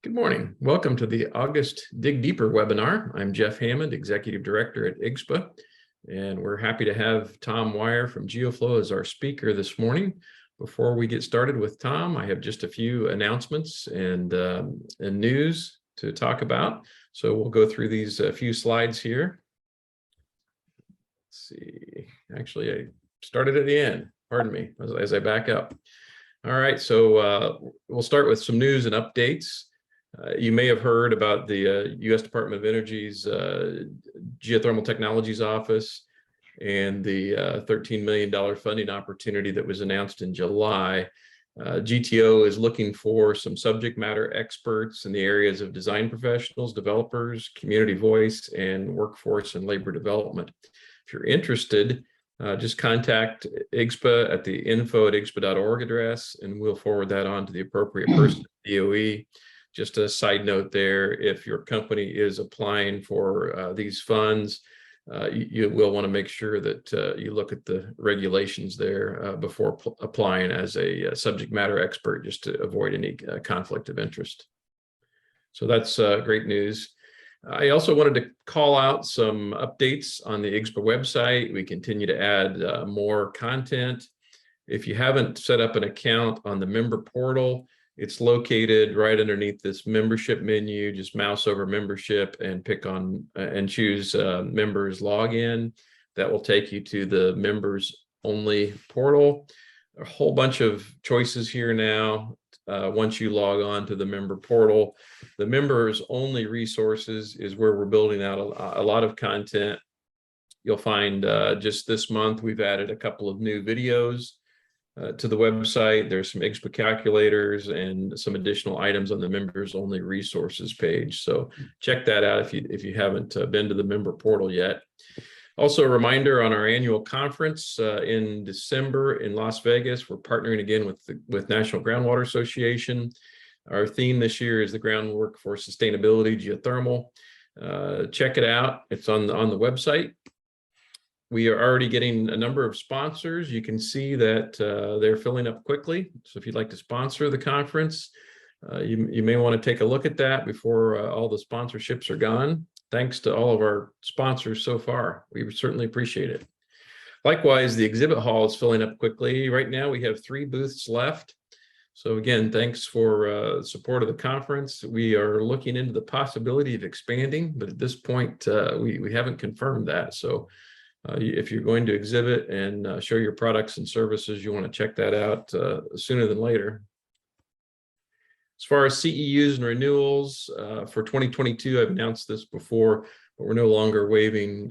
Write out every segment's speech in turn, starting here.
Good morning. Welcome to the August Dig Deeper webinar. I'm Jeff Hammond, Executive Director at IGSHPA, and we're happy to have Tom Wyer from Geo-Flo as our speaker this morning. Before we get started with Tom, I have just a few announcements and news to talk about. So we'll go through these few slides here. Let's see. Actually, I started at the end. Pardon me as I back up. All right, so we'll start with some news and updates. You may have heard about the U.S. Department of Energy's Geothermal Technologies Office and the $13 million funding opportunity that was announced in July. GTO is looking for some subject matter experts in the areas of design professionals, developers, community voice, and workforce and labor development. If you're interested, just contact IGSHPA at the info@igshpa.org address, and we'll forward that on to the appropriate person at DOE. Just a side note there, if your company is applying for these funds, you will want to make sure that you look at the regulations there before applying as a subject matter expert, just to avoid any conflict of interest. So that's great news. I also wanted to call out some updates on the IGSHPA website. We continue to add more content. If you haven't set up an account on the member portal, it's located right underneath this membership menu. Just mouse over membership and pick on and choose members login. That will take you to the members only portal. A whole bunch of choices here now. Once you log on to the member portal, the members only resources is where we're building out a lot of content. You'll find just this month we've added a couple of new videos to the website. There's some IGSHPA calculators and some additional items on the members only resources page. So check that out if you haven't been to the member portal yet. Also a reminder on our annual conference in December in Las Vegas. We're partnering again with National Groundwater Association. Our theme this year is the groundwork for sustainability, geothermal. Check it out. It's on the website. We are already getting a number of sponsors. You can see that they're filling up quickly. So if you'd like to sponsor the conference, you may want to take a look at that before all the sponsorships are gone. Thanks to all of our sponsors so far. We certainly appreciate it. Likewise, the exhibit hall is filling up quickly. Right now, we have 3 booths left. So again, thanks for support of the conference. We are looking into the possibility of expanding, but at this point, we haven't confirmed that. So if you're going to exhibit and show your products and services, you want to check that out sooner than later. As far as CEUs and renewals for 2022, I've announced this before, but we're no longer waiving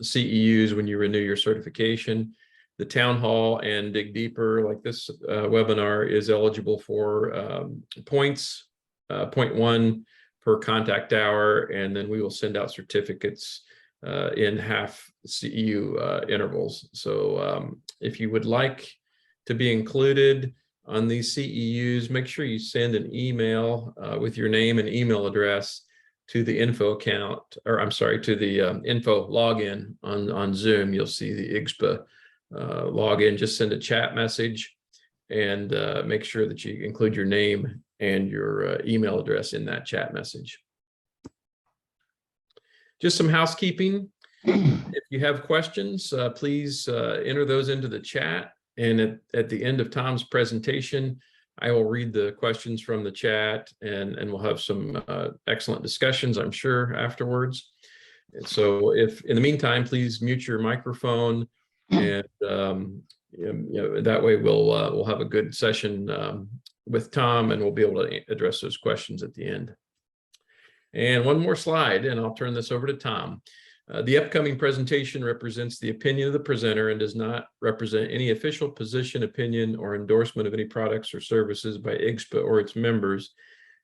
CEUs when you renew your certification. The town hall and Dig Deeper, like this webinar, is eligible for points, 0.1 per contact hour, and then we will send out certificates in half CEU intervals. So if you would like to be included on these CEUs, make sure you send an email with your name and email address to the info account, or I'm sorry, to the info login on Zoom. You'll see the IGSHPA login. Just send a chat message and make sure that you include your name and your email address in that chat message. Just some housekeeping. If you have questions, please enter those into the chat. And at the end of Tom's presentation, I will read the questions from the chat, and we'll have some excellent discussions, I'm sure, afterwards. And so if in the meantime, please mute your microphone, and that way we'll have a good session with Tom, and we'll be able to address those questions at the end. And one more slide, and I'll turn this over to Tom. The upcoming presentation represents the opinion of the presenter and does not represent any official position, opinion, or endorsement of any products or services by IGSHPA or its members.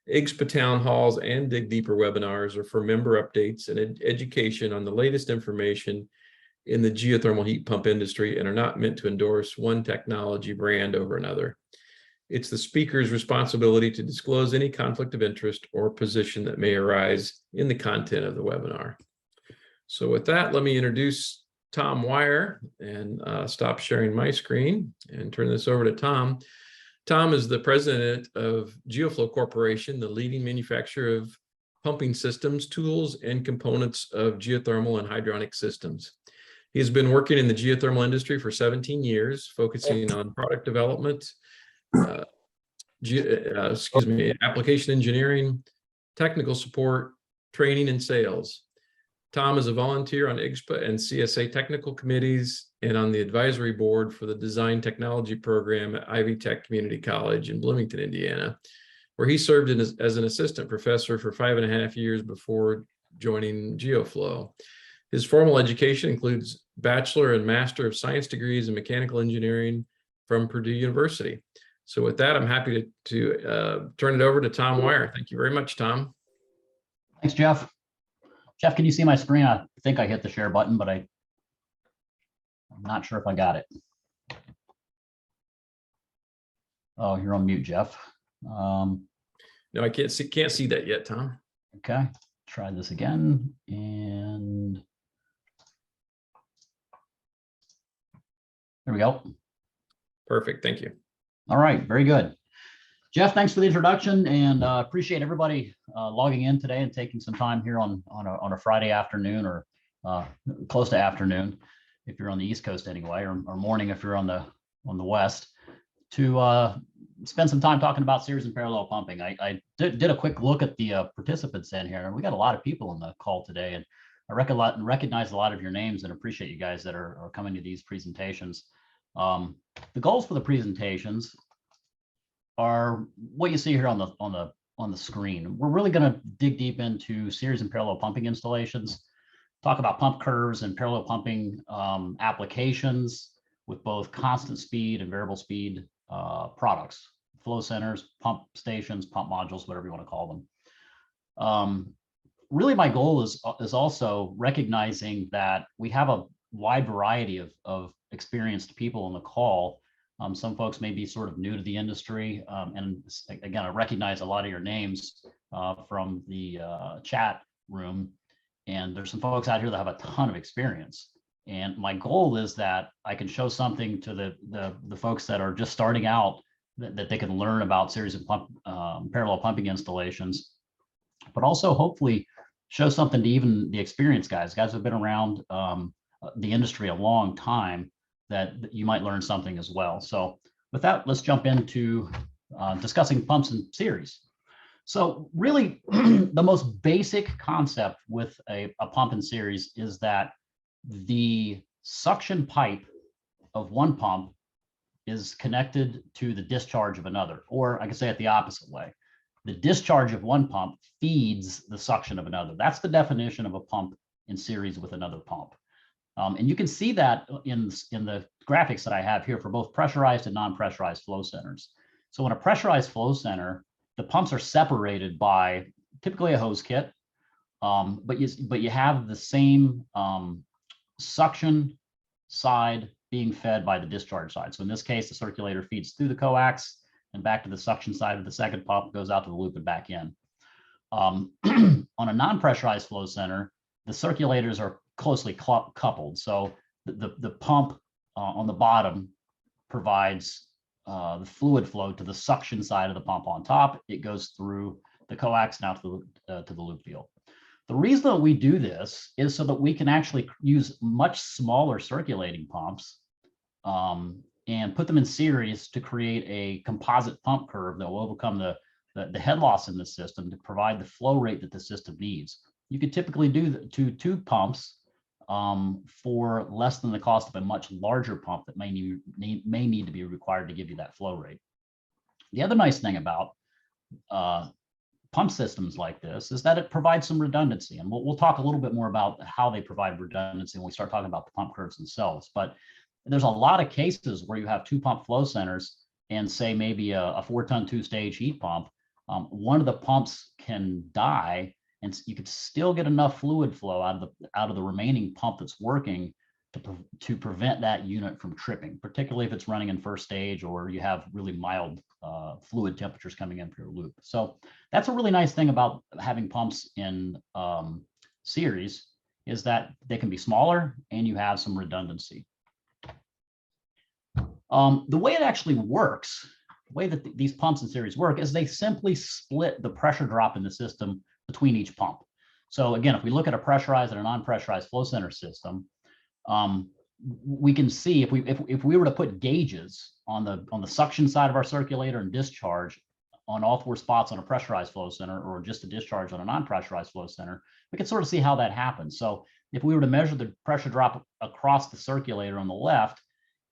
IGSHPA town halls and Dig Deeper webinars are for member updates and education on the latest information in the geothermal heat pump industry and are not meant to endorse one technology brand over another. It's the speaker's responsibility to disclose any conflict of interest or position that may arise in the content of the webinar. So with that, let me introduce Tom Wyer and stop sharing my screen and turn this over to Tom. Tom is the president of Geo-Flo Corporation, the leading manufacturer of pumping systems, tools, and components of geothermal and hydronic systems. He has been working in the geothermal industry for 17 years, focusing on product development, application engineering, technical support, training, and sales. Tom is a volunteer on IGSHPA and CSA technical committees and on the advisory board for the Design Technology program at Ivy Tech Community College in Bloomington, Indiana, where he served as an assistant professor for 5.5 years before joining Geo-Flo. His formal education includes Bachelor and Master of Science degrees in mechanical engineering from Purdue University. So with that, I'm happy to turn it over to Tom Wyer. Thank you very much, Tom. Thanks, Jeff. Jeff, can you see my screen? I think I hit the share button, but I'm not sure if I got it. Oh, you're on mute, Jeff. No, I can't see that yet, Tom. Okay, try this again, and there we go. Perfect, thank you. All right, very good. Jeff, thanks for the introduction, and appreciate everybody logging in today and taking some time here on a Friday afternoon, or close to afternoon if you're on the East Coast anyway, or morning if you're on the West, to spend some time talking about series and parallel pumping. I did a quick look at the participants in here, and we got a lot of people on the call today, and I recognize a lot of your names and appreciate you guys that are coming to these presentations. The goals for the presentations are what you see here on the screen. We're really going to dig deep into series and parallel pumping installations, talk about pump curves and parallel pumping applications with both constant speed and variable speed products, flow centers, pump stations, pump modules, whatever you want to call them. Really, my goal is also recognizing that we have a wide variety of experienced people on the call. Some folks may be sort of new to the industry. And again, I recognize a lot of your names from the chat room. And there's some folks out here that have a ton of experience. And my goal is that I can show something to the folks that are just starting out that they can learn about series of parallel pumping installations, but also hopefully show something to even the experienced guys who have been around the industry a long time, that you might learn something as well. So with that, let's jump into discussing pumps in series. So really, the most basic concept with a pump in series is that the suction pipe of one pump is connected to the discharge of another, or I can say it the opposite way. The discharge of one pump feeds the suction of another. That's the definition of a pump in series with another pump. And you can see that in the graphics that I have here for both pressurized and non-pressurized flow centers. So in a pressurized flow center, the pumps are separated by typically a hose kit, but you have the same suction side being fed by the discharge side. So in this case, the circulator feeds through the coax and back to the suction side of the second pump, goes out to the loop and back in. On a non-pressurized flow center, the circulators are closely coupled. So the pump on the bottom provides the fluid flow to the suction side of the pump on top. It goes through the coax now to the loop field. The reason that we do this is so that we can actually use much smaller circulating pumps and put them in series to create a composite pump curve that will overcome the head loss in the system to provide the flow rate that the system needs. You could typically do two pumps for less than the cost of a much larger pump that may need to be required to give you that flow rate. The other nice thing about pump systems like this is that it provides some redundancy, and we'll talk a little bit more about how they provide redundancy when we start talking about the pump curves themselves. But there's a lot of cases where you have two pump flow centers and say maybe a 4-ton 2-stage heat pump. One of the pumps can die, and you could still get enough fluid flow out of the remaining pump that's working to prevent that unit from tripping, particularly if it's running in first stage or you have really mild fluid temperatures coming in for your loop. So that's a really nice thing about having pumps in series, is that they can be smaller and you have some redundancy. The way it actually works the way that these pumps in series work is they simply split the pressure drop in the system between each pump. So again, if we look at a pressurized and a non-pressurized flow center system, we can see if we were to put gauges on the suction side of our circulator and discharge on all four spots on a pressurized flow center, or just a discharge on a non-pressurized flow center, we can sort of see how that happens. So if we were to measure the pressure drop across the circulator on the left,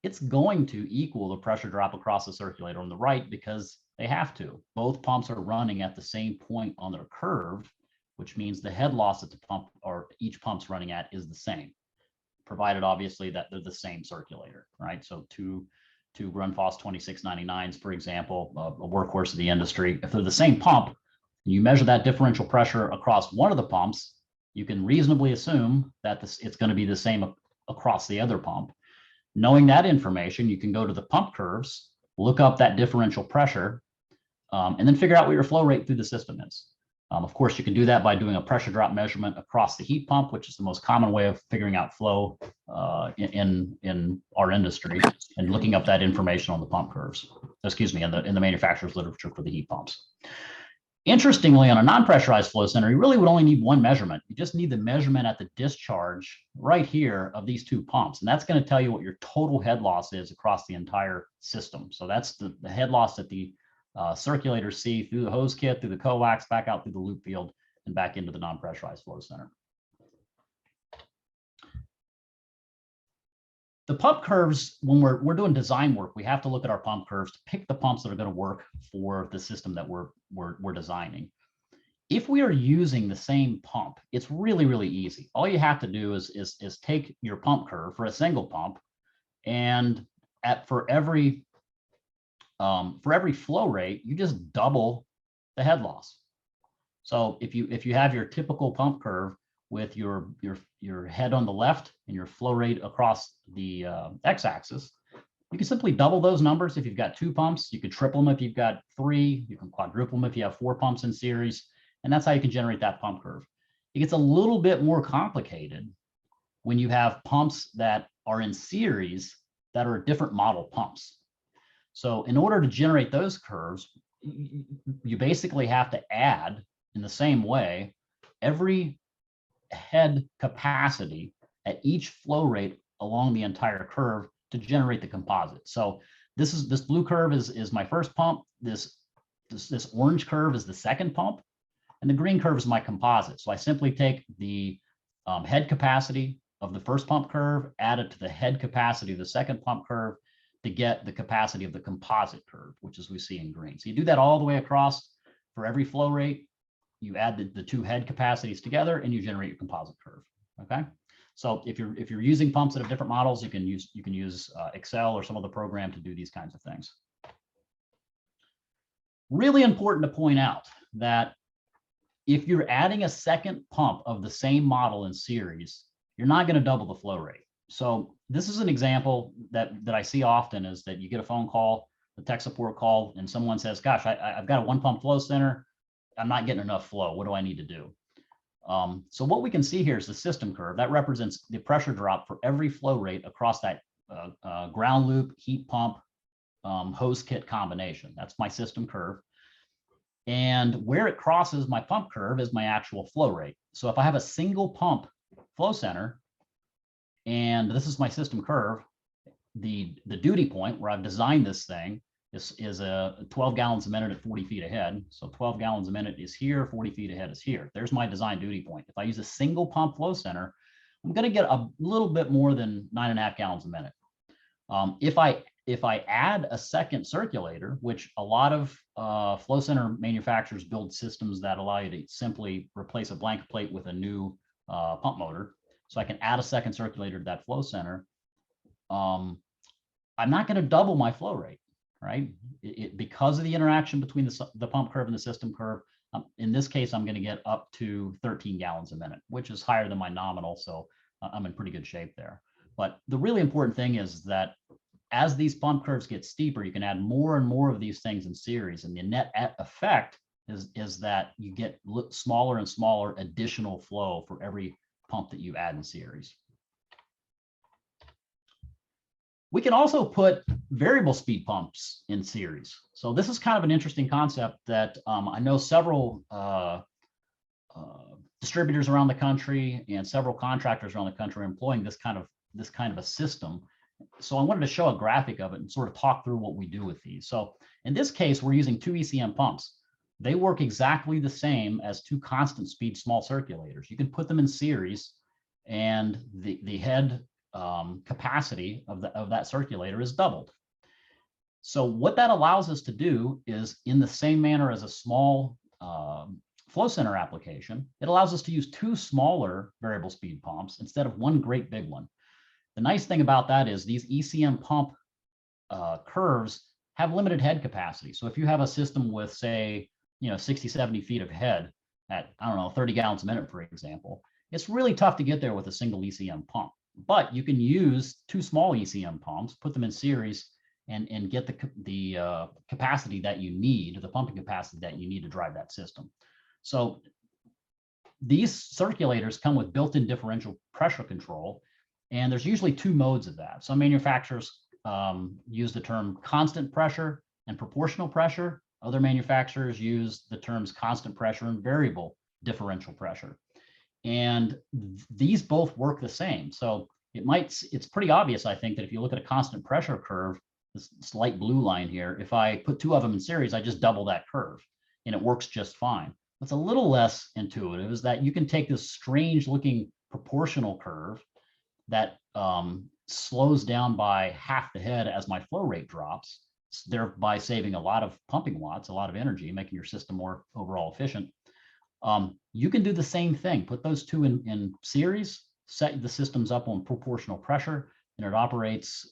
it's going to equal the pressure drop across the circulator on the right, because they have to. Both pumps are running at the same point on their curve, which means the head loss that the pump or each pump's running at is the same, provided obviously that they're the same circulator, right? So two Grundfos 2699s, for example, a workhorse of the industry, if they're the same pump, and you measure that differential pressure across one of the pumps, you can reasonably assume that it's going to be the same across the other pump. Knowing that information, you can go to the pump curves, look up that differential pressure, and then figure out what your flow rate through the system is. Of course, you can do that by doing a pressure drop measurement across the heat pump, which is the most common way of figuring out flow in our industry, and looking up that information on the pump curves. Excuse me, in the manufacturer's literature for the heat pumps. Interestingly, on a non-pressurized flow center, you really would only need one measurement. You just need the measurement at the discharge right here of these two pumps. And that's going to tell you what your total head loss is across the entire system. So that's the head loss that the circulators see through the hose kit, through the coax, back out through the loop field, and back into the non-pressurized flow center. The pump curves, when we're doing design work, we have to look at our pump curves to pick the pumps that are going to work for the system that we're designing. If we are using the same pump, it's really, really easy. All you have to do is take your pump curve for a single pump, and for every flow rate, you just double the head loss. So if you have your typical pump curve with your head on the left and your flow rate across the x-axis, you can simply double those numbers. If you've got two pumps, you can triple them if you've got three, you can quadruple them if you have four pumps in series, and that's how you can generate that pump curve. It gets a little bit more complicated when you have pumps that are in series that are different model pumps. So in order to generate those curves, you basically have to add, in the same way, every head capacity at each flow rate along the entire curve to generate the composite. So this blue curve is my first pump. This orange curve is the second pump, and the green curve is my composite. So I simply take the head capacity of the first pump curve, add it to the head capacity of the second pump curve to get the capacity of the composite curve, which is we see in green. So you do that all the way across for every flow rate. You add the two head capacities together and you generate your composite curve. Okay. So if you're using pumps that have different models, you can use Excel or some other program to do these kinds of things. Really important to point out that if you're adding a second pump of the same model in series, you're not going to double the flow rate. So this is an example that I see often, is that you get a phone call, a tech support call, and someone says, gosh, I've got a one pump flow center. I'm not getting enough flow. What do I need to do? So what we can see here is the system curve. That represents the pressure drop for every flow rate across that ground loop, heat pump, hose kit combination. That's my system curve. And where it crosses my pump curve is my actual flow rate. So if I have a single pump flow center, and this is my system curve, the duty point where I've designed this thing is a 12 gallons a minute at 40 feet ahead. So 12 gallons a minute is here, 40 feet ahead is here. There's my design duty point. If I use a single pump flow center, I'm going to get a little bit more than 9.5 gallons a minute. If I add a second circulator, which a lot of flow center manufacturers build systems that allow you to simply replace a blank plate with a new pump motor. So I can add a second circulator to that flow center. I'm not going to double my flow rate. Right? Because of the interaction between the pump curve and the system curve, in this case, I'm going to get up to 13 gallons a minute, which is higher than my nominal. So I'm in pretty good shape there. But the really important thing is that as these pump curves get steeper, you can add more and more of these things in series. And the net effect is that you get smaller and smaller additional flow for every pump that you add in series. We can also put variable speed pumps in series. So this is kind of an interesting concept that I know several distributors around the country and several contractors around the country are employing this kind of a system. So I wanted to show a graphic of it and sort of talk through what we do with these. So in this case, we're using 2 ECM pumps. They work exactly the same as 2 constant speed small circulators. You can put them in series, and the head capacity of that circulator is doubled. So what that allows us to do is, in the same manner as a small flow center application, it allows us to use 2 smaller variable speed pumps instead of 1 great big one. The nice thing about that is these ECM pump curves have limited head capacity. So if you have a system with, say, 60, 70 feet of head at, I don't know, 30 gallons a minute, for example, it's really tough to get there with a single ECM pump. But you can use 2 small ECM pumps, put them in series, and get the capacity that you need, the pumping capacity that you need to drive that system. So these circulators come with built-in differential pressure control, and there's usually 2 modes of that. Some manufacturers use the term constant pressure and proportional pressure. Other manufacturers use the terms constant pressure and variable differential pressure. And these both work the same. So it's pretty obvious, I think, that if you look at a constant pressure curve, this light blue line here, if I put 2 of them in series, I just double that curve and it works just fine. What's a little less intuitive is that you can take this strange looking proportional curve that slows down by half the head as my flow rate drops, thereby saving a lot of pumping watts, a lot of energy, making your system more overall efficient. You can do the same thing. Put those 2 in series, set the systems up on proportional pressure, and it operates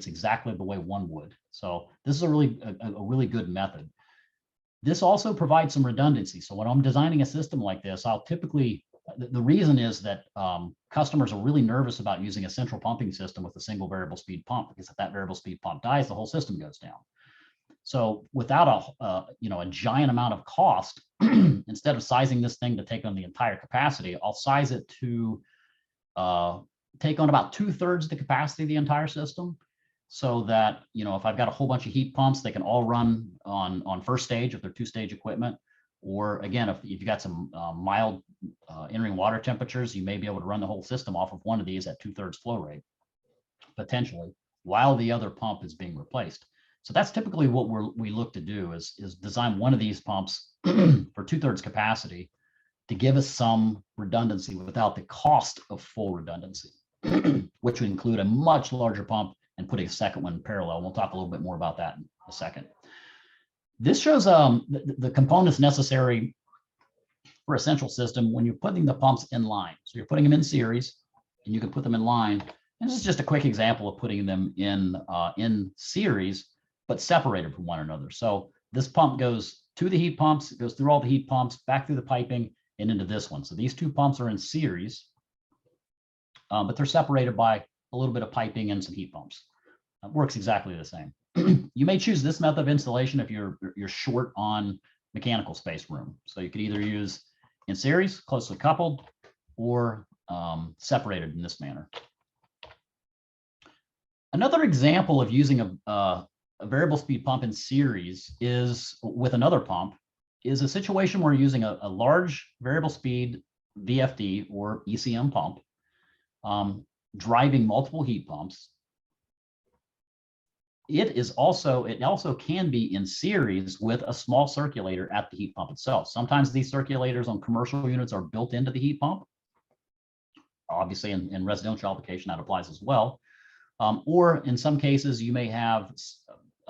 exactly the way one would. So this is a really good method. This also provides some redundancy. So when I'm designing a system like this, I'll typically, the reason is that customers are really nervous about using a central pumping system with a single variable speed pump, because if that variable speed pump dies, the whole system goes down. So without a giant amount of cost, instead of sizing this thing to take on the entire capacity, I'll size it to take on about 2/3 the capacity of the entire system, so that, if I've got a whole bunch of heat pumps, they can all run on first stage if they're 2-stage equipment. Or again, if you've got some mild entering water temperatures, you may be able to run the whole system off of one of these at 2/3 flow rate, potentially, while the other pump is being replaced. So that's typically what we look to do is design one of these pumps for 2/3 capacity to give us some redundancy without the cost of full redundancy, which would include a much larger pump and putting a second one in parallel. We'll talk a little bit more about that in a second. This shows the components necessary for a central system when you're putting the pumps in line. So you're putting them in series, and you can put them in line. And this is just a quick example of putting them in series, but separated from one another. So this pump goes to the heat pumps, it goes through all the heat pumps, back through the piping, and into this one. So these 2 pumps are in series, but they're separated by a little bit of piping and some heat pumps. It works exactly the same. You may choose this method of installation if you're short on mechanical space room. So you could either use in series, closely coupled, or separated in this manner. Another example of using a variable speed pump in series is with another pump is a situation where you're using a large variable speed VFD or ECM pump driving multiple heat pumps. It also can be in series with a small circulator at the heat pump itself. Sometimes these circulators on commercial units are built into the heat pump. Obviously, in residential application, that applies as well. Or in some cases, you may have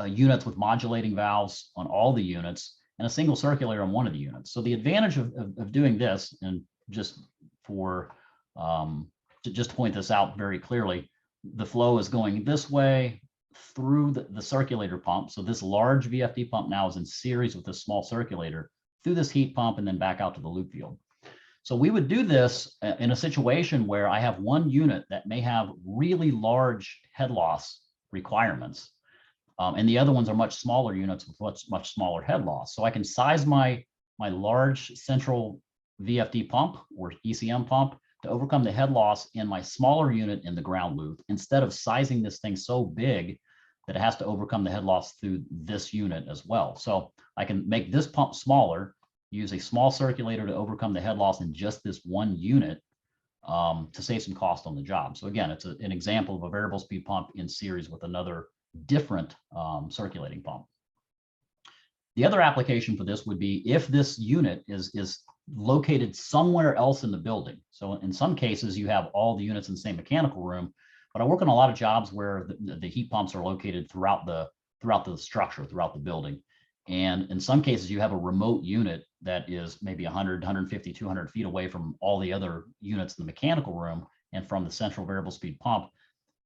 units with modulating valves on all the units and a single circulator on one of the units. So the advantage of doing this, and just to point this out very clearly, the flow is going this way through the circulator pump. So this large VFD pump now is in series with this small circulator through this heat pump and then back out to the loop field. So we would do this in a situation where I have one unit that may have really large head loss requirements, and the other ones are much smaller units with much smaller head loss. So I can size my large central VFD pump or ECM pump to overcome the head loss in my smaller unit in the ground loop, instead of sizing this thing so big that it has to overcome the head loss through this unit as well. So I can make this pump smaller, use a small circulator to overcome the head loss in just this one unit, to save some cost on the job. So again, it's an example of a variable speed pump in series with another different circulating pump. The other application for this would be if this unit is located somewhere else in the building. So in some cases, you have all the units in the same mechanical room, but I work on a lot of jobs where the heat pumps are located throughout the structure, throughout the building. And in some cases, you have a remote unit that is maybe 100, 150, 200 feet away from all the other units in the mechanical room and from the central variable speed pump.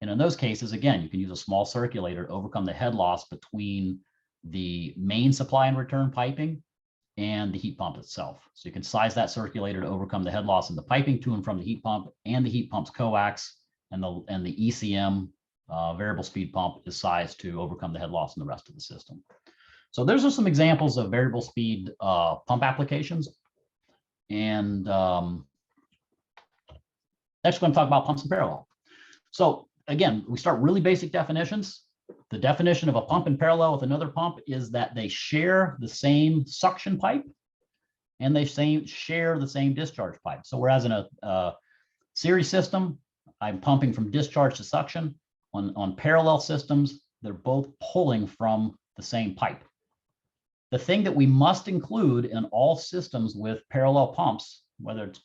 And in those cases, again, you can use a small circulator to overcome the head loss between the main supply and return piping and the heat pump itself. So you can size that circulator to overcome the head loss in the piping to and from the heat pump, and the heat pump's coax and the ECM variable speed pump is sized to overcome the head loss in the rest of the system. So those are some examples of variable speed pump applications. And next, we're going to talk about pumps in parallel. So again, we start really basic definitions. The definition of a pump in parallel with another pump is that they share the same suction pipe and they share the same discharge pipe. So whereas in a series system, I'm pumping from discharge to suction, on parallel systems, they're both pulling from the same pipe. The thing that we must include in all systems with parallel pumps, whether it's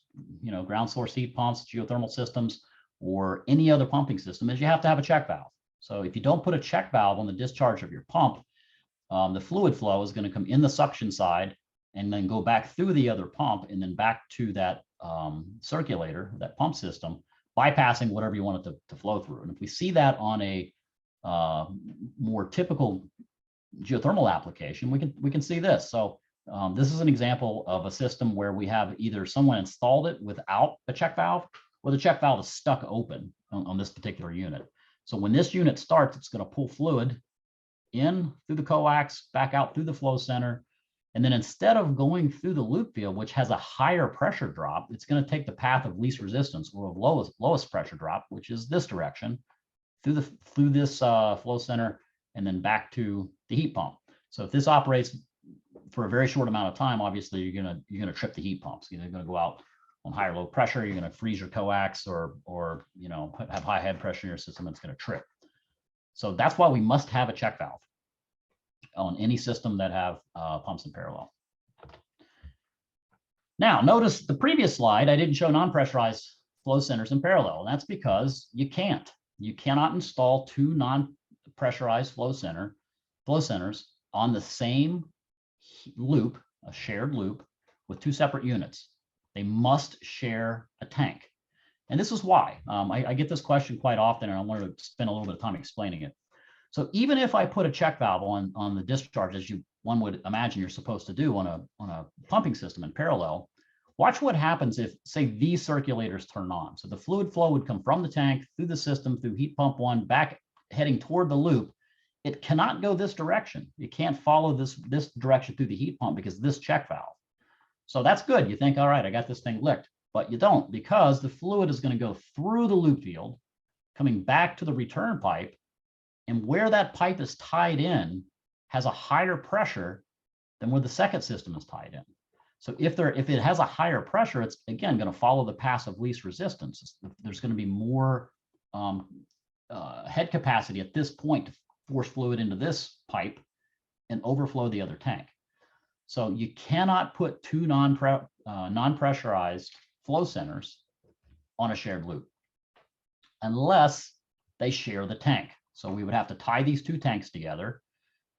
ground source heat pumps, geothermal systems, or any other pumping system, is you have to have a check valve. So if you don't put a check valve on the discharge of your pump, the fluid flow is going to come in the suction side and then go back through the other pump and then back to that circulator, that pump system, bypassing whatever you want it to flow through. And if we see that on a more typical geothermal application, we can see this. So this is an example of a system where we have either someone installed it without a check valve, or the check valve is stuck open on this particular unit. So when this unit starts, it's going to pull fluid in through the coax, back out through the flow center. And then instead of going through the loop field, which has a higher pressure drop, it's going to take the path of least resistance, or of lowest pressure drop, which is this direction, through this flow center, and then back to the heat pump. So if this operates for a very short amount of time, obviously you're gonna trip the heat pumps. You're gonna go out on high or low pressure. You're gonna freeze your coax, or have high head pressure in your system. It's gonna trip. So that's why we must have a check valve on any system that have pumps in parallel. Now, notice the previous slide, I didn't show non-pressurized flow centers in parallel. And that's because you can't. You cannot install two non-pressurized flow centers on the same loop, a shared loop, with two separate units. They must share a tank. And this is why. I get this question quite often, and I wanted to spend a little bit of time explaining it. So even if I put a check valve on the discharge, as one would imagine you're supposed to do on a pumping system in parallel, watch what happens if, say, these circulators turn on. So the fluid flow would come from the tank through the system, through heat pump one, back heading toward the loop. It cannot go this direction. It can't follow this direction through the heat pump because of this check valve. So that's good. You think, all right, I got this thing licked, but you don't, because the fluid is going to go through the loop field, coming back to the return pipe, and where that pipe is tied in has a higher pressure than where the second system is tied in. So if it has a higher pressure, it's again going to follow the path of least resistance. There's going to be more head capacity at this point to force fluid into this pipe and overflow the other tank. So you cannot put two non-pressurized flow centers on a shared loop unless they share the tank. So we would have to tie these two tanks together,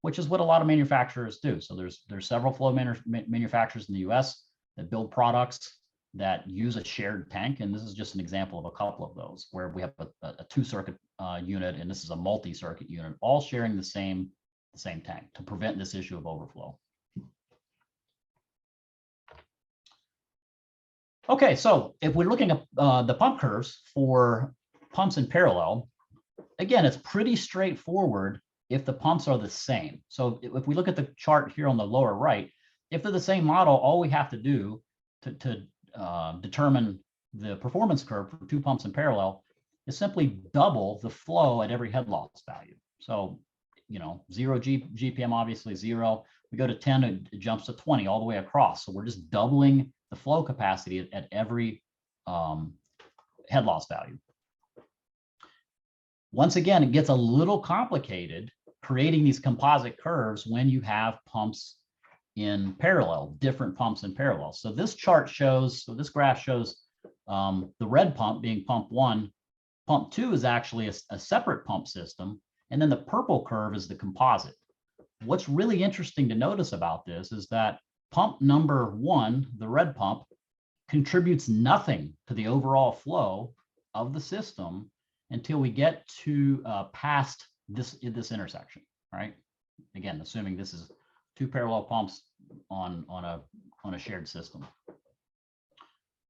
which is what a lot of manufacturers do. So there's several flow manufacturers in the US that build products that use a shared tank. And this is just an example of a couple of those where we have a two-circuit unit, and this is a multi-circuit unit, all sharing the same tank to prevent this issue of overflow. Okay, so if we're looking at the pump curves for pumps in parallel, again, it's pretty straightforward if the pumps are the same. So if we look at the chart here on the lower right, if they're the same model, all we have to do to determine the performance curve for two pumps in parallel is simply double the flow at every head loss value. So, 0 GPM, obviously 0. We go to 10, it jumps to 20 all the way across. So we're just doubling the flow capacity at every head loss value. Once again, it gets a little complicated creating these composite curves when you have pumps in parallel, different pumps in parallel. So this chart shows, so this graph shows the red pump being pump 1. Pump 2 is actually a separate pump system. And then the purple curve is the composite. What's really interesting to notice about this is that pump number 1, the red pump, contributes nothing to the overall flow of the system until we get to past this intersection, right? Again, assuming this is two parallel pumps on a shared system.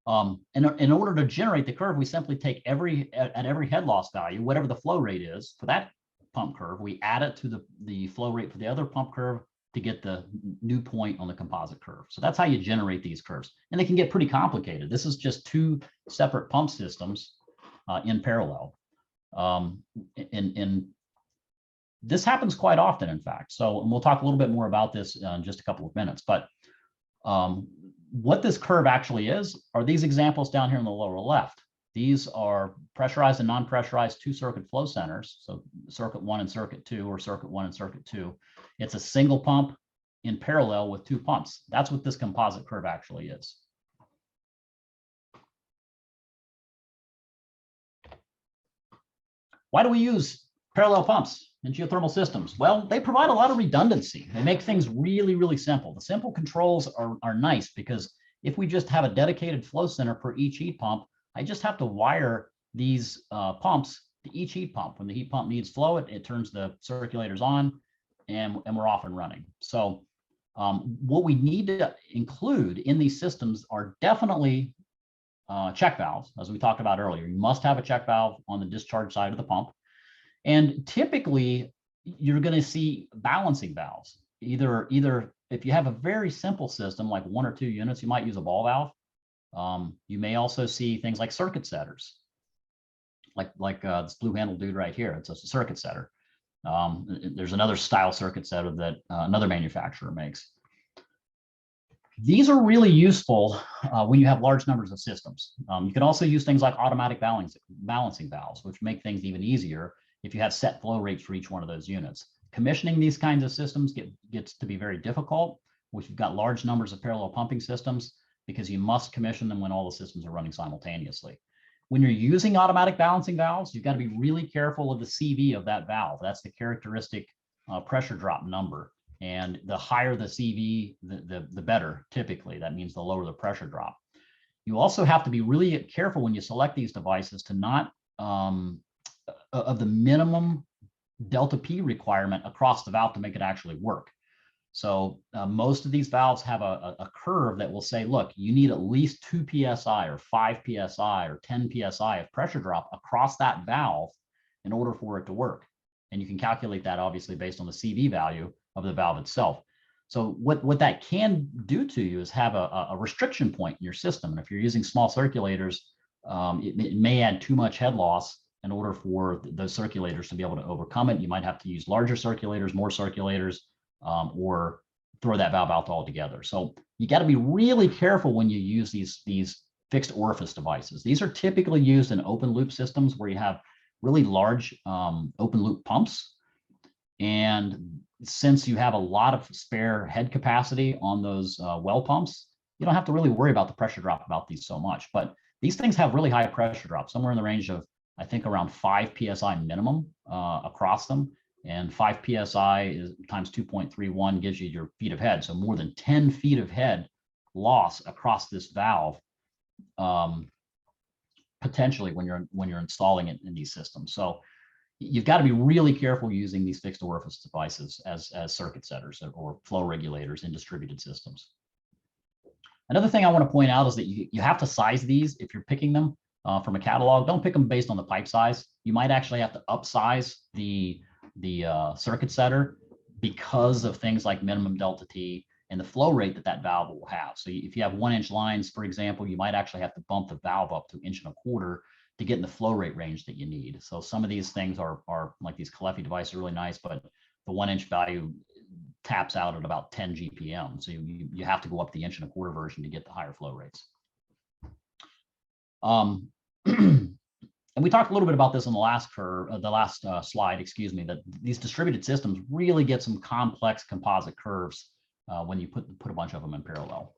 In order to generate the curve, we simply take at every head loss value, whatever the flow rate is for that pump curve, we add it to the flow rate for the other pump curve to get the new point on the composite curve. So that's how you generate these curves. And they can get pretty complicated. This is just two separate pump systems in parallel. And this happens quite often, in fact. So, and we'll talk a little bit more about this in just a couple of minutes. But what this curve actually is are these examples down here in the lower left. These are pressurized and non-pressurized two-circuit flow centers. So circuit 1 and circuit 2, or circuit 1 and circuit 2. It's a single pump in parallel with two pumps. That's what this composite curve actually is. Why do we use parallel pumps in geothermal systems? Well, they provide a lot of redundancy. They make things really, really simple. The simple controls are nice because if we just have a dedicated flow center for each heat pump, I just have to wire these pumps to each heat pump. When the heat pump needs flow, it turns the circulators on and we're off and running. So what we need to include in these systems are definitely check valves, as we talked about earlier. You must have a check valve on the discharge side of the pump. And typically, you're going to see balancing valves. Either if you have a very simple system, like 1 or 2 units, you might use a ball valve. You may also see things like circuit setters, like this blue handle dude right here. It's a circuit setter. There's another style circuit setter that another manufacturer makes. These are really useful when you have large numbers of systems. You can also use things like automatic balancing valves, which make things even easier if you have set flow rates for each one of those units. Commissioning these kinds of systems gets to be very difficult, which you've got large numbers of parallel pumping systems, because you must commission them when all the systems are running simultaneously. When you're using automatic balancing valves, you've got to be really careful of the CV of that valve. That's the characteristic pressure drop number. And the higher the CV, the better, typically. That means the lower the pressure drop. You also have to be really careful when you select these devices to not, of the minimum delta P requirement across the valve to make it actually work. So most of these valves have a curve that will say, look, you need at least 2 PSI or 5 PSI or 10 PSI of pressure drop across that valve in order for it to work. And you can calculate that obviously based on the CV value of the valve itself. So what that can do to you is have a restriction point in your system. And if you're using small circulators, it may add too much head loss in order for those circulators to be able to overcome it. You might have to use larger circulators, more circulators, or throw that valve out altogether. So you got to be really careful when you use these fixed orifice devices. These are typically used in open loop systems where you have really large open loop pumps. And since you have a lot of spare head capacity on those well pumps, you don't have to really worry about the pressure drop about these so much. But these things have really high pressure drop, somewhere in the range of, I think, around 5 PSI minimum across them. And 5 PSI is times 2.31 gives you your feet of head. So more than 10 feet of head loss across this valve, potentially when you're installing it in these systems. So you've got to be really careful using these fixed orifice devices as circuit setters or flow regulators in distributed systems. Another thing I want to point out is that you have to size these if you're picking them from a catalog. Don't pick them based on the pipe size. You might actually have to upsize the circuit setter because of things like minimum delta T and the flow rate that that valve will have. So if you have 1-inch lines, for example, you might actually have to bump the valve up to 1.25 to get in the flow rate range that you need. So some of these things are like these Cleffi devices are really nice, but the 1-inch value taps out at about 10 GPM. So you have to go up the 1.25 version to get the higher flow rates. And we talked a little bit about this on the last slide, excuse me, that these distributed systems really get some complex composite curves when you put a bunch of them in parallel.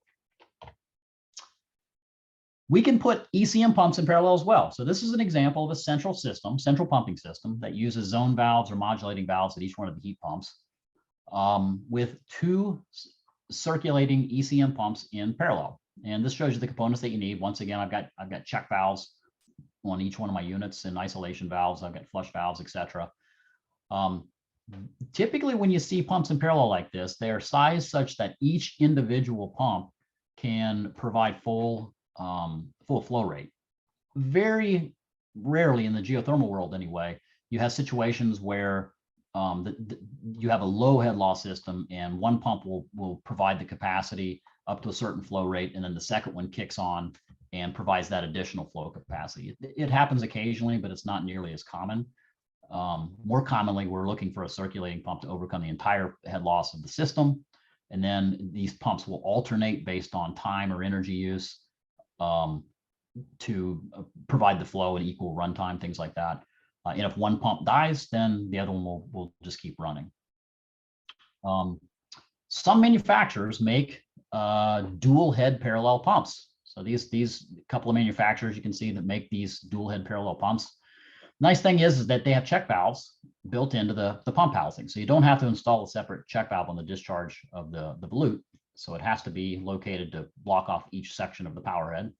We can put ECM pumps in parallel as well. So this is an example of a central pumping system that uses zone valves or modulating valves at each one of the heat pumps with 2 circulating ECM pumps in parallel. And this shows you the components that you need. Once again, I've got check valves on each one of my units and isolation valves. I've got flush valves, etc. Typically, when you see pumps in parallel like this, they are sized such that each individual pump can provide full flow rate. Very rarely in the geothermal world anyway, you have situations where you have a low head loss system and one pump will provide the capacity up to a certain flow rate, and then the second one kicks on and provides that additional flow capacity. It happens occasionally, but it's not nearly as common. More commonly, we're looking for a circulating pump to overcome the entire head loss of the system. And then these pumps will alternate based on time or energy use to provide the flow and equal runtime, things like that. And if one pump dies, then the other one will just keep running. Some manufacturers make dual head parallel pumps. So these couple of manufacturers you can see that make these dual head parallel pumps. Nice thing is that they have check valves built into the pump housing. So you don't have to install a separate check valve on the discharge of the volute. So it has to be located to block off each section of the power head.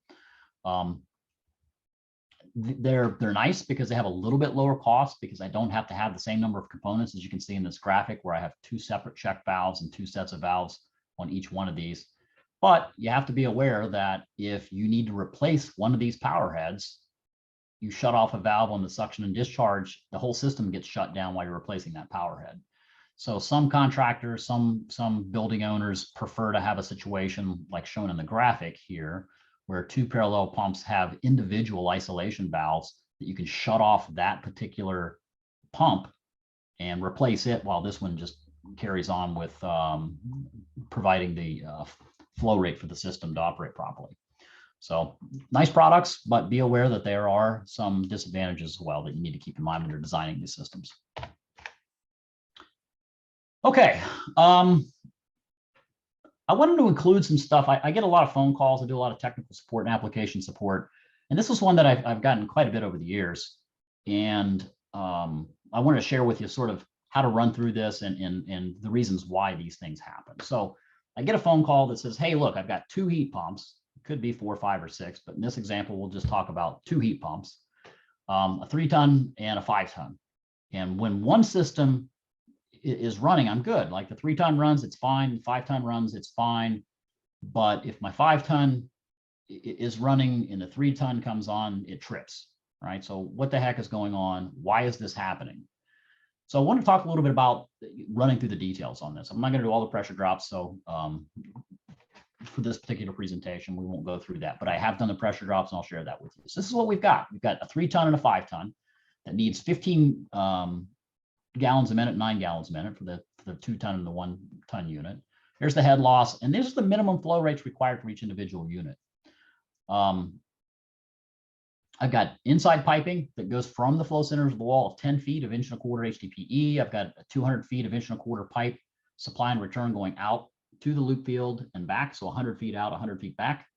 They're nice because they have a little bit lower cost because I don't have to have the same number of components, as you can see in this graphic, where I have 2 separate check valves and 2 sets of valves on each one of these. But you have to be aware that if you need to replace one of these power heads, you shut off a valve on the suction and discharge, the whole system gets shut down while you're replacing that power head. So some contractors, some building owners prefer to have a situation like shown in the graphic here, where 2 parallel pumps have individual isolation valves that you can shut off that particular pump and replace it while this one just carries on with providing the flow rate for the system to operate properly. So nice products, but be aware that there are some disadvantages as well that you need to keep in mind when you're designing these systems. Okay. I wanted to include some stuff. I get a lot of phone calls. I do a lot of technical support and application support. And this is one that I've gotten quite a bit over the years. And I wanted to share with you sort of how to run through this and the reasons why these things happen. So I get a phone call that says, hey, look, I've got 2 heat pumps. It could be 4, 5, or 6, but in this example, we'll just talk about 2 heat pumps, a 3-ton and a 5-ton. And when one system is running, I'm good. Like the 3-ton runs, it's fine. 5-ton runs, it's fine. But if my 5-ton is running and the 3-ton comes on, it trips, right? So what the heck is going on? Why is this happening? So I want to talk a little bit about running through the details on this. I'm not going to do all the pressure drops. So for this particular presentation, we won't go through that, but I have done the pressure drops and I'll share that with you. So this is what we've got. We've got a 3-ton and a 5-ton that needs 15 gallons a minute, 9 gallons a minute for the 2-ton and the 1-ton unit. There's the head loss, and this is the minimum flow rates required for each individual unit. I've got inside piping that goes from the flow centers of the wall of 10 feet of 1.25 HDPE. I've got 200 feet of 1.25 pipe supply and return going out to the loop field and back, so 100 feet out, 100 feet back.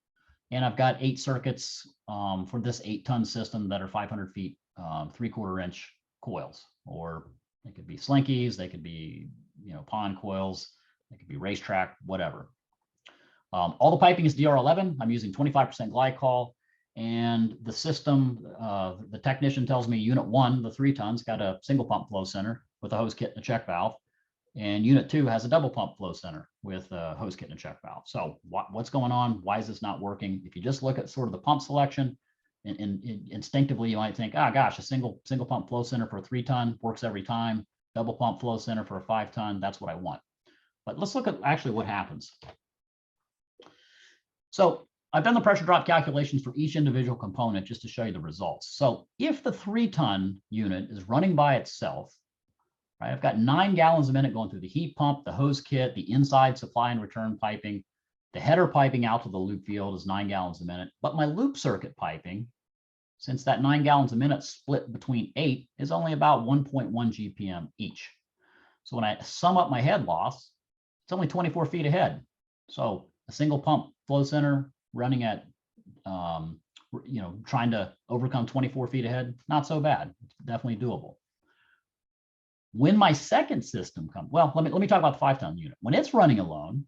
And I've got 8 circuits for this 8-ton system that are 500 feet, 3/4 inch coils, or they could be slinkies, they could be, pond coils, they could be racetrack, whatever. All the piping is DR11. I'm using 25% glycol, and the system, the technician tells me unit 1, the 3-tons, got a single pump flow center with a hose kit and a check valve. And unit 2 has a double pump flow center with a hose kit and a check valve. So what's going on? Why is this not working? If you just look at sort of the pump selection, and instinctively you might think, oh gosh, a single pump flow center for a 3-ton works every time. Double pump flow center for a 5-ton, that's what I want. But let's look at actually what happens. So I've done the pressure drop calculations for each individual component just to show you the results. So if the 3-ton unit is running by itself, right, I've got 9 gallons a minute going through the heat pump, the hose kit, the inside supply and return piping, the header piping out to the loop field is 9 gallons a minute, but my loop circuit piping, since that 9 gallons a minute split between 8 is only about 1.1 GPM each. So when I sum up my head loss, it's only 24 feet ahead. So a single pump flow center running at, trying to overcome 24 feet ahead, not so bad. It's definitely doable. When my second system comes, well, let me talk about the 5-ton unit. When it's running alone,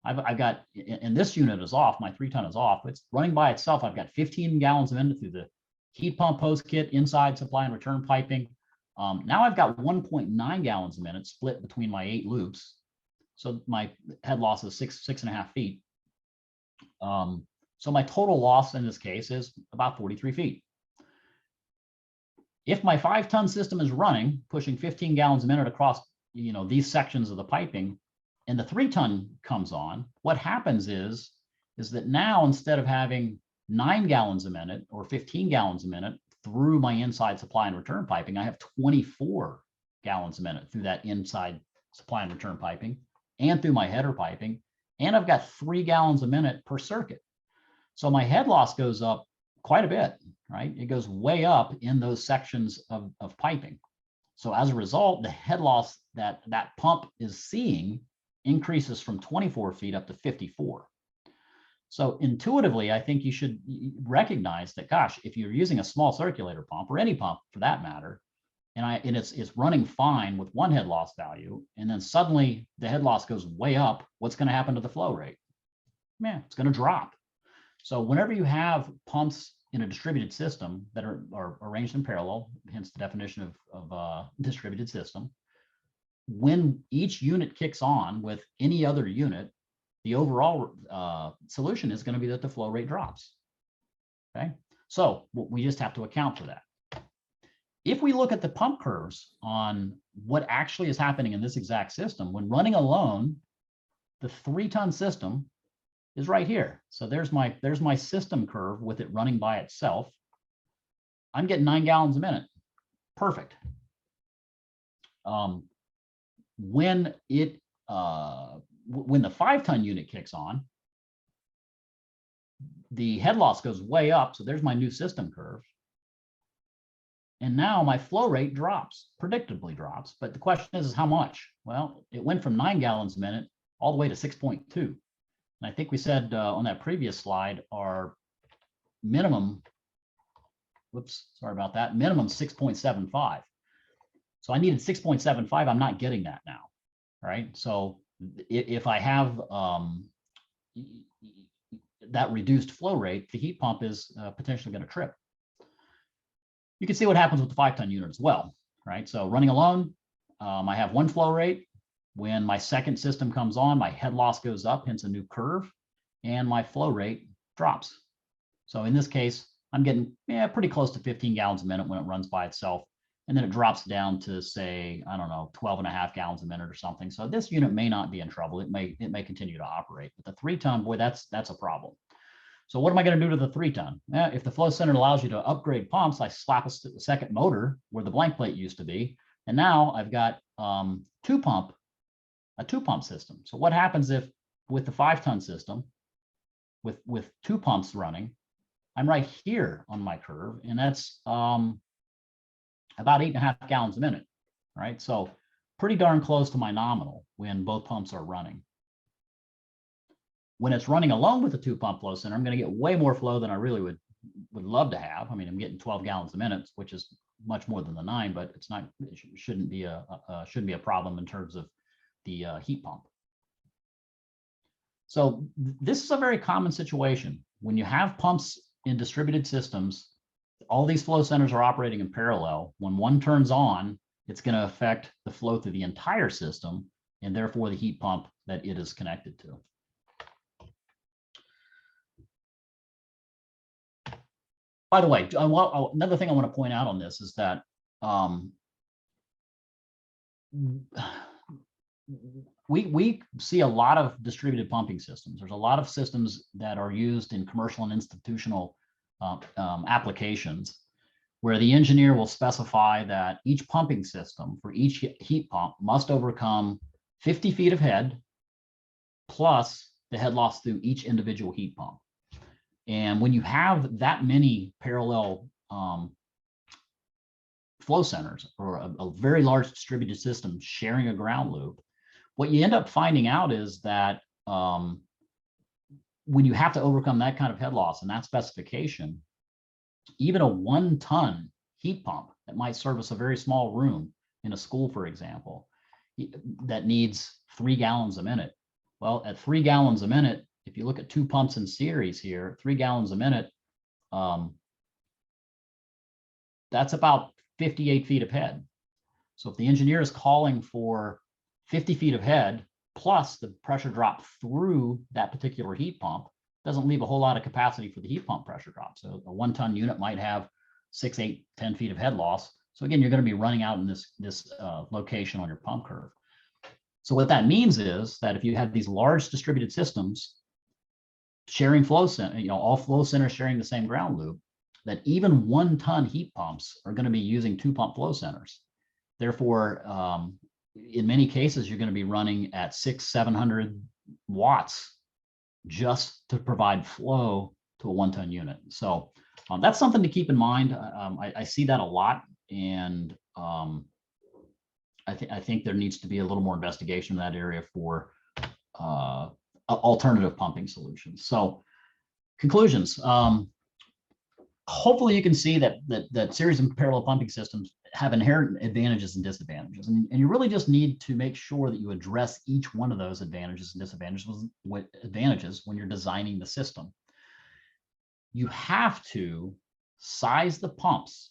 I've got, and this unit is off, my 3-ton is off, it's running by itself. I've got 15 gallons a minute through the heat pump hose kit, inside supply and return piping. Now I've got 1.9 gallons a minute split between my 8 loops. So my head loss is 6.5 feet. So my total loss in this case is about 43 feet. If my 5-ton system is running, pushing 15 gallons a minute across, these sections of the piping, and the 3-ton comes on, what happens is that now instead of having 9 gallons a minute or 15 gallons a minute through my inside supply and return piping, I have 24 gallons a minute through that inside supply and return piping and through my header piping. And I've got 3 gallons a minute per circuit. So my head loss goes up quite a bit, right? It goes way up in those sections of piping. So as a result, the head loss that pump is seeing increases from 24 feet up to 54. So intuitively, I think you should recognize that, gosh, if you're using a small circulator pump or any pump for that matter, and it's running fine with one head loss value, and then suddenly the head loss goes way up, what's going to happen to the flow rate? Man, it's going to drop. So whenever you have pumps in a distributed system that are arranged in parallel, hence the definition of distributed system, when each unit kicks on with any other unit, the overall solution is going to be that the flow rate drops. Okay, so we just have to account for that. If we look at the pump curves on what actually is happening in this exact system, when running alone, the 3-ton system is right here. So there's my system curve with it running by itself. I'm getting 9 gallons a minute. Perfect. When the 5-ton unit kicks on, the head loss goes way up. So there's my new system curve. And now my flow rate drops, predictably drops. But the question is how much? Well, it went from 9 gallons a minute all the way to 6.2. And I think we said on that previous slide, our minimum, minimum 6.75. So I needed 6.75. I'm not getting that now, right? So if I have that reduced flow rate, the heat pump is potentially going to trip. You can see what happens with the 5-ton unit as well, right? So running alone, I have one flow rate. When my second system comes on, my head loss goes up, hence a new curve, and my flow rate drops. So in this case, I'm getting pretty close to 15 gallons a minute when it runs by itself. And then it drops down to, say, I don't know, 12.5 gallons a minute or something. So this unit may not be in trouble. It may continue to operate. But the 3-ton, boy, that's a problem. So what am I going to do to the 3-ton? If the flow center allows you to upgrade pumps, I slap a second motor where the blank plate used to be. And now I've got a 2-pump system. So what happens if with the 5-ton system, with 2 pumps running, I'm right here on my curve, and that's about 8.5 gallons a minute, right? So pretty darn close to my nominal when both pumps are running. When it's running alone with the 2-pump flow center, I'm going to get way more flow than I really would love to have. I mean, I'm getting 12 gallons a minute, which is much more than the 9, but it shouldn't be a problem in terms of the heat pump. So this is a very common situation when you have pumps in distributed systems. All these flow centers are operating in parallel. When one turns on, it's going to affect the flow through the entire system and therefore the heat pump that it is connected to. By the way, another thing I want to point out on this is that we see a lot of distributed pumping systems. There's a lot of systems that are used in commercial and institutional applications, where the engineer will specify that each pumping system for each heat pump must overcome 50 feet of head plus the head loss through each individual heat pump. And when you have that many parallel flow centers or a very large distributed system sharing a ground loop, what you end up finding out is that when you have to overcome that kind of head loss and that specification, even a 1-ton heat pump that might service a very small room in a school, for example, that needs 3 gallons a minute. Well, at 3 gallons a minute, if you look at 2 pumps in series here, 3 gallons a minute, that's about 58 feet of head. So if the engineer is calling for 50 feet of head plus the pressure drop through that particular heat pump, doesn't leave a whole lot of capacity for the heat pump pressure drop. So a 1-ton unit might have 6, 8, 10 feet of head loss. So again, you're going to be running out in this location on your pump curve. So what that means is that if you have these large distributed systems sharing flow center, all flow centers sharing the same ground loop, that even 1-ton heat pumps are going to be using 2-pump flow centers. Therefore, in many cases, you're going to be running at 600-700 watts just to provide flow to a 1-ton unit. So that's something to keep in mind. I see that a lot, and I think there needs to be a little more investigation in that area for alternative pumping solutions. So conclusions. Hopefully you can see that series and parallel pumping systems have inherent advantages and disadvantages. And you really just need to make sure that you address each one of those advantages and disadvantages when you're designing the system. You have to size the pumps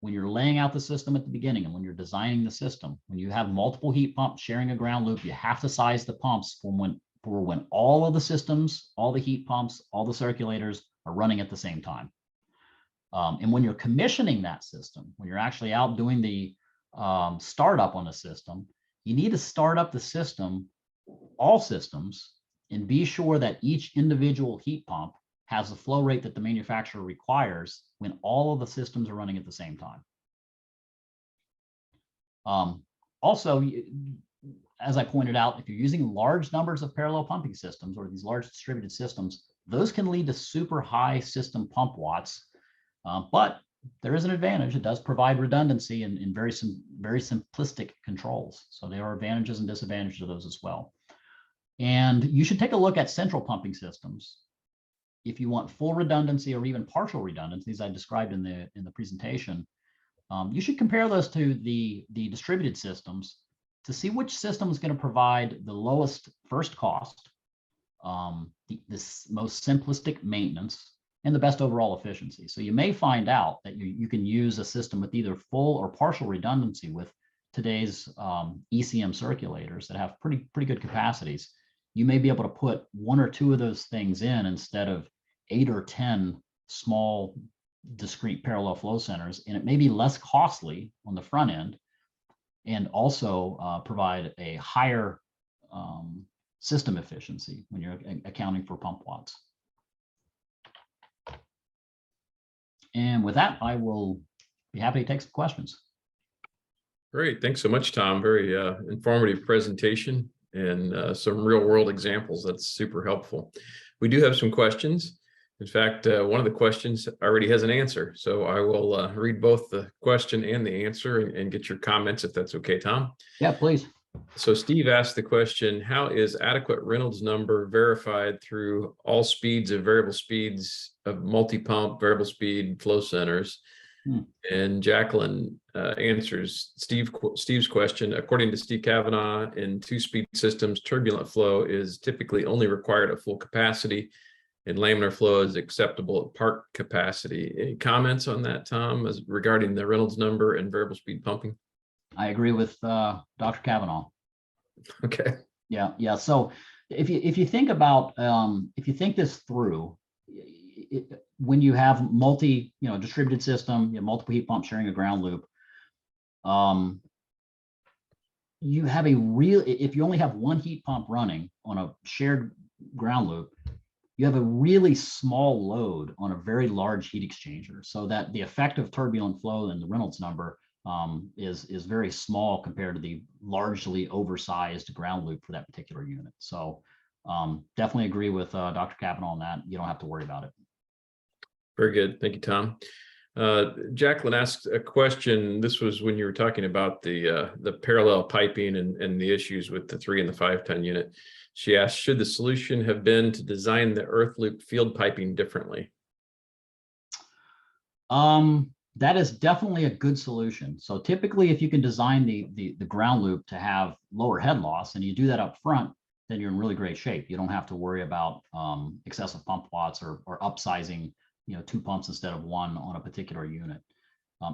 when you're laying out the system at the beginning and when you're designing the system. When you have multiple heat pumps sharing a ground loop, you have to size the pumps for when all of the systems, all the heat pumps, all the circulators are running at the same time. And when you're commissioning that system, when you're actually out doing the startup on a system, you need to start up the system, all systems, and be sure that each individual heat pump has the flow rate that the manufacturer requires when all of the systems are running at the same time. Also, as I pointed out, if you're using large numbers of parallel pumping systems or these large distributed systems, those can lead to super high system pump watts. But there is an advantage. It does provide redundancy in very simplistic controls. So there are advantages and disadvantages of those as well. And you should take a look at central pumping systems. If you want full redundancy or even partial redundancy, as I described in the presentation, you should compare those to the distributed systems to see which system is going to provide the lowest first cost, this most simplistic maintenance, and the best overall efficiency. So you may find out that you can use a system with either full or partial redundancy with today's ECM circulators that have pretty good capacities. You may be able to put 1 or 2 of those things in instead of 8 or 10 small discrete parallel flow centers, and it may be less costly on the front end and also provide a higher system efficiency when you're accounting for pump watts. And with that, I will be happy to take some questions. Great. Thanks so much, Tom. Very informative presentation and some real world examples. That's super helpful. We do have some questions. In fact, one of the questions already has an answer. So I will read both the question and the answer and get your comments if that's okay, Tom. Yeah, please. So Steve asked the question, how is adequate Reynolds number verified through all speeds of variable speeds of multi-pump variable speed flow centers? And Jacqueline answers Steve's question. According to Steve Kavanaugh, in 2-speed systems, turbulent flow is typically only required at full capacity and laminar flow is acceptable at part capacity. Any comments on that, Tom, regarding the Reynolds number and variable speed pumping? I agree with Dr. Kavanaugh. Okay. Yeah. So if you think about if you think this through, when you have distributed system, you have multiple heat pumps sharing a ground loop, you have a real, if you only have one heat pump running on a shared ground loop, you have a really small load on a very large heat exchanger, so that the effective turbulent flow in the Reynolds number is very small compared to the largely oversized ground loop for that particular unit. So definitely agree with Dr. Kavanaugh on that. You don't have to worry about it. Very good. Thank you, Tom. Jacqueline asked a question. This was when you were talking about the parallel piping and the issues with the 3 and the 5-ton unit. She asked, should the solution have been to design the earth loop field piping differently? That is definitely a good solution. So typically, if you can design the ground loop to have lower head loss, and you do that up front, then you're in really great shape. You don't have to worry about excessive pump watts or upsizing, 2 pumps instead of 1 on a particular unit.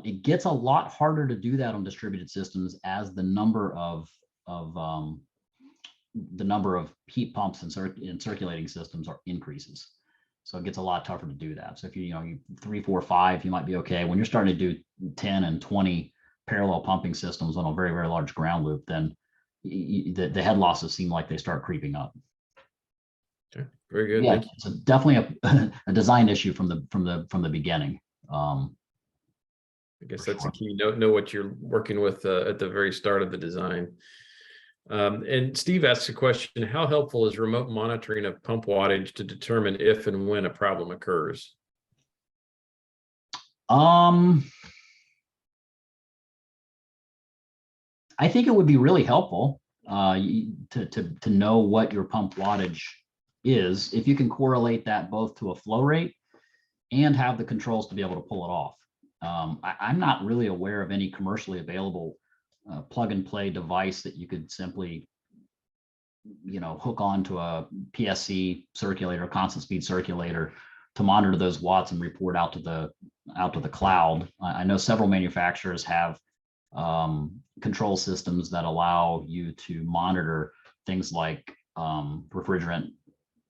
It gets a lot harder to do that on distributed systems as the number of heat pumps in circulating systems increases. So it gets a lot tougher to do that. So if you 3, 4, 5, you might be okay. When you're starting to do 10 and 20 parallel pumping systems on a very, very large ground loop, then the head losses seem like they start creeping up. Okay, very good. Yeah, Thank you. it's definitely a design issue from the beginning. I guess that's sure. the key. Know what you're working with at the very start of the design. And Steve asks a question: how helpful is remote monitoring of pump wattage to determine if and when a problem occurs? I think it would be really helpful to know what your pump wattage is, if you can correlate that both to a flow rate and have the controls to be able to pull it off. I'm not really aware of any commercially available plug and play device that you could simply, hook onto a PSC circulator, constant speed circulator, to monitor those watts and report out to the cloud. I know several manufacturers have control systems that allow you to monitor things like refrigerant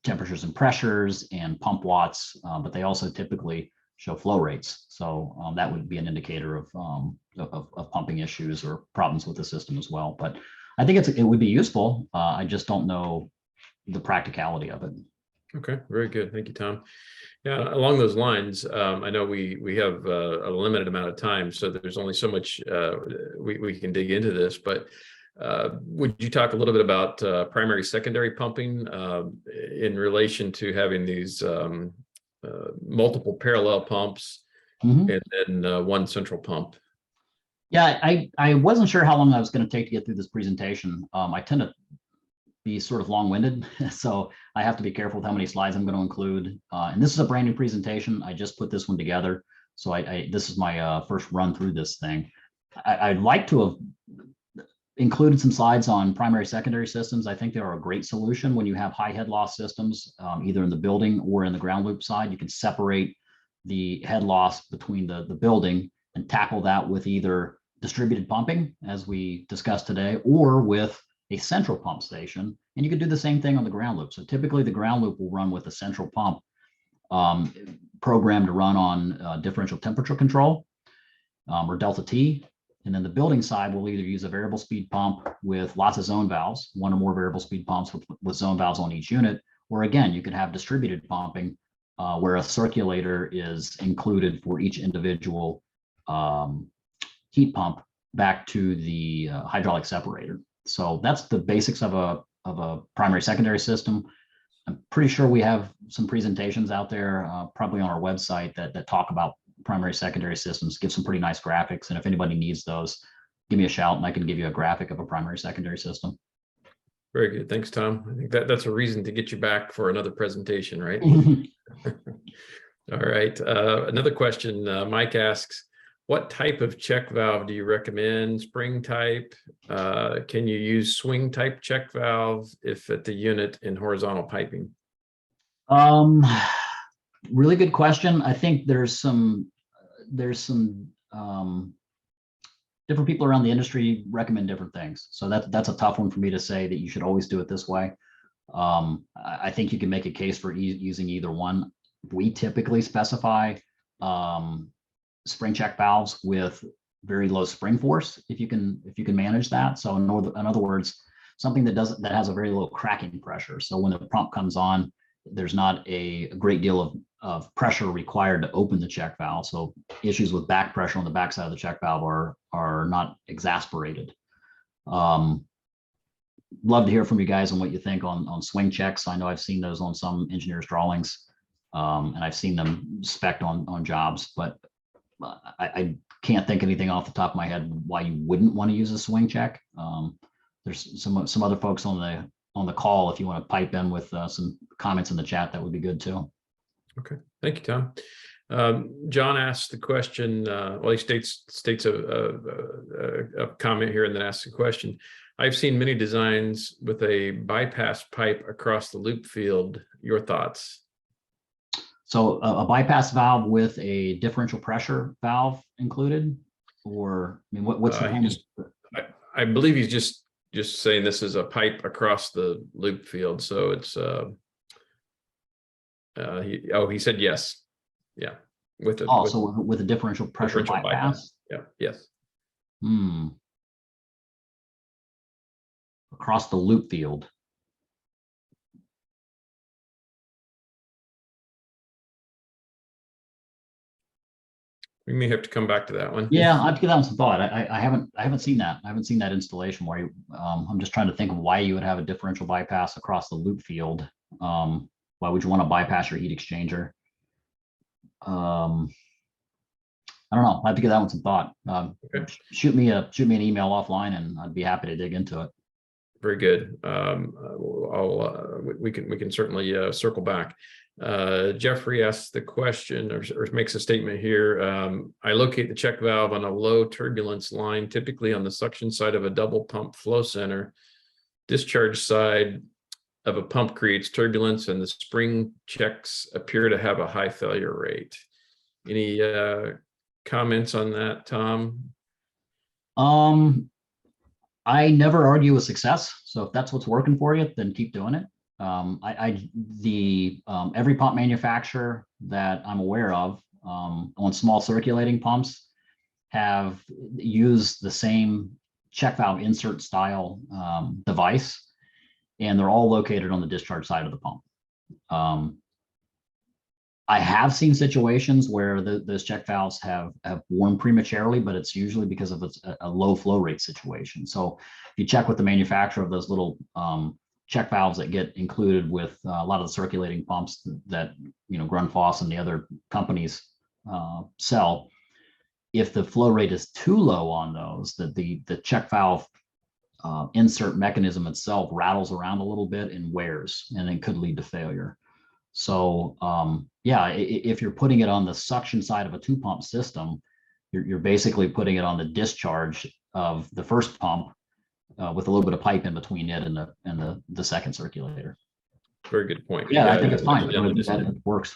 temperatures and pressures and pump watts, but they also typically show flow rates. So that would be an indicator of pumping issues or problems with the system as well. But I think it would be useful. I just don't know the practicality of it. Okay, very good. Thank you, Tom. Yeah, along those lines, I know we have a limited amount of time, so there's only so much we can dig into this, but would you talk a little bit about primary, secondary pumping in relation to having these multiple parallel pumps and then one central pump? Yeah, I wasn't sure how long I was going to take to get through this presentation. I tend to be sort of long-winded, so I have to be careful with how many slides I'm going to include. And this is a brand new presentation. I just put this one together, so this is my first run through this thing. I'd like to have included some slides on primary, secondary systems. I think they are a great solution when you have high head loss systems, either in the building or in the ground loop side. You can separate the head loss between the building and tackle that with either distributed pumping, as we discussed today, or with a central pump station. And you can do the same thing on the ground loop. So typically the ground loop will run with a central pump programmed to run on differential temperature control or delta T. And then the building side will either use a variable speed pump with lots of zone valves, one or more variable speed pumps with zone valves on each unit. Or again, you could have distributed pumping where a circulator is included for each individual heat pump back to the hydraulic separator. So that's the basics of a primary, secondary system. I'm pretty sure we have some presentations out there, probably on our website, that talk about primary, secondary systems, give some pretty nice graphics. And if anybody needs those, give me a shout and I can give you a graphic of a primary, secondary system. Very good. Thanks, Tom. I think that's a reason to get you back for another presentation, right? All right. Another question, Mike asks, what type of check valve do you recommend? Spring type? Can you use swing type check valve if at the unit in horizontal piping? Really good question. I think there's some different people around the industry recommend different things. So that's a tough one for me to say that you should always do it this way. I think you can make a case for using either one. We typically specify spring check valves with very low spring force if you can manage that. So in other words, something that has a very low cracking pressure. So when the pump comes on, there's not a great deal of pressure required to open the check valve. So issues with back pressure on the backside of the check valve are not exasperated. Love to hear from you guys on what you think on swing checks. I know I've seen those on some engineers' drawings, and I've seen them spec'd on jobs, but I can't think anything off the top of my head why you wouldn't want to use a swing check. There's some other folks on the call. If you want to pipe in with some comments in the chat, that would be good too. Okay, thank you, Tom. John asked the question. Well, he states a comment here and then asks a question. I've seen many designs with a bypass pipe across the loop field. Your thoughts? So a bypass valve with a differential pressure valve included, or I mean, what's the I believe he's just saying this is a pipe across the loop field. So it's he said yes, yeah, with a differential pressure bypass. Yeah, yes. Across the loop field. We may have to come back to that one. Yeah, I have to give that some thought. I haven't seen that. I haven't seen that installation where I'm just trying to think of why you would have a differential bypass across the loop field. Why would you want to bypass your heat exchanger? I don't know. I have to give that one some thought. Okay. Shoot me an email offline, and I'd be happy to dig into it. Very good. We can certainly circle back. Jeffrey asks the question or makes a statement here. I locate the check valve on a low turbulence line, typically on the suction side of a double pump flow center. Discharge side of a pump creates turbulence, and the spring checks appear to have a high failure rate. Any comments on that, Tom? I never argue with success. So if that's what's working for you, then keep doing it. Every pump manufacturer that I'm aware of on small circulating pumps have used the same check valve insert style device, and they're all located on the discharge side of the pump. I have seen situations where those check valves have worn prematurely, but it's usually because of a low flow rate situation. So if you check with the manufacturer of those little check valves that get included with a lot of the circulating pumps that Grundfos and the other companies sell, if the flow rate is too low on those, that the check valve insert mechanism itself rattles around a little bit and wears, and it could lead to failure. So yeah, if you're putting it on the suction side of a two pump system, you're basically putting it on the discharge of the first pump with a little bit of pipe in between it and the second circulator. Very good point. Yeah, I think it's fine. It works.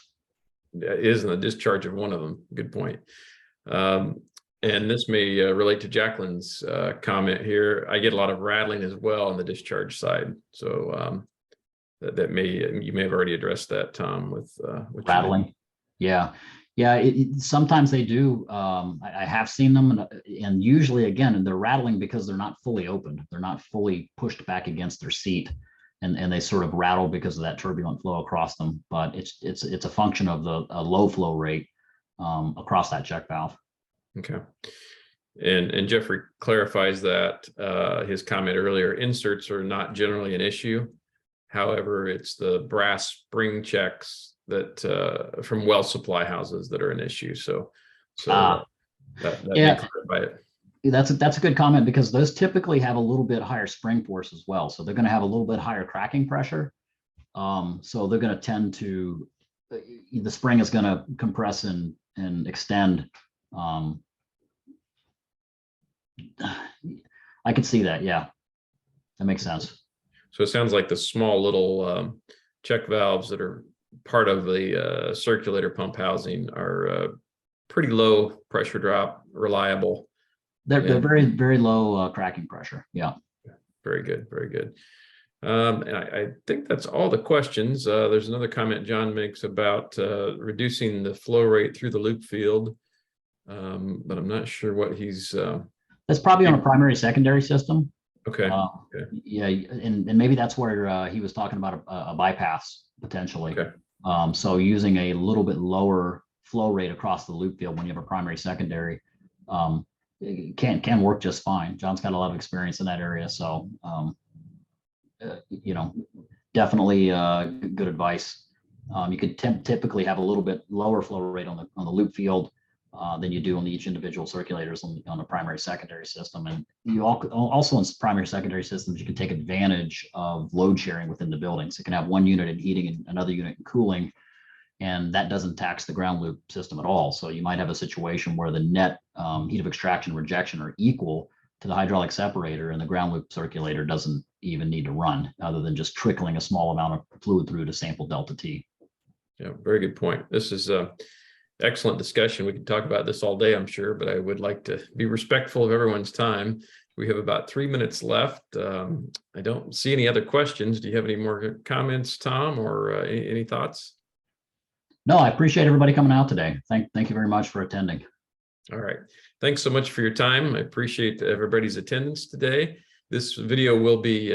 It is in the discharge of one of them. Good point. And this may relate to Jacqueline's comment here. I get a lot of rattling as well on the discharge side. So you may have already addressed that, Tom, with rattling. Yeah. Sometimes they do. I have seen them, and usually, again, they're rattling because they're not fully opened. They're not fully pushed back against their seat, and they sort of rattle because of that turbulent flow across them. But it's a function of a low flow rate across that check valve. Okay. And Jeffrey clarifies that his comment earlier: inserts are not generally an issue. However, it's the brass spring checks that from well supply houses that are an issue. So that may clarify it. That's a good comment, because those typically have a little bit higher spring force as well. So they're going to have a little bit higher cracking pressure. So they're going to tend to, the spring is going to compress and extend. I could see that. Yeah, that makes sense. So it sounds like the small little check valves that are part of the circulator pump housing are pretty low pressure drop, reliable. They're very, very low cracking pressure. Yeah. Very good. Very good. And I think that's all the questions. There's another comment John makes about reducing the flow rate through the loop field. but I'm not sure what he's, That's probably on a primary, secondary system. okay. Yeah, and maybe that's where he was talking about a bypass potentially. Okay. So using a little bit lower flow rate across the loop field when you have a primary, secondary, it can work just fine. John's got a lot of experience in that area, so definitely good advice. You could typically have a little bit lower flow rate on the loop field than you do on each individual circulators on the primary, secondary system. And you also in primary, secondary systems, you can take advantage of load sharing within the building. So you can have one unit in heating and another unit in cooling, and that doesn't tax the ground loop system at all. So you might have a situation where the net heat of extraction and rejection are equal to the hydraulic separator, and the ground loop circulator doesn't even need to run other than just trickling a small amount of fluid through to sample delta T. Yeah, very good point. This is a excellent discussion. We could talk about this all day, I'm sure, but I would like to be respectful of everyone's time. We have about 3 minutes left. I don't see any other questions. Do you have any more comments, Tom, or any thoughts? No, I appreciate everybody coming out today. Thank you very much for attending. All right. Thanks so much for your time. I appreciate everybody's attendance today. This video will be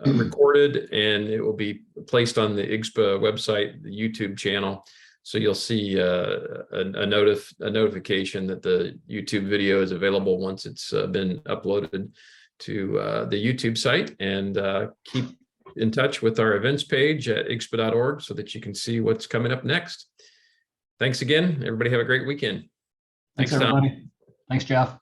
recorded, and it will be placed on the IGSHPA website, the YouTube channel. So you'll see a notification that the YouTube video is available once it's been uploaded to the YouTube site. And keep in touch with our events page at IGSHPA.org so that you can see what's coming up next. Thanks again. Everybody have a great weekend. Thanks everybody. Thanks, Jeff.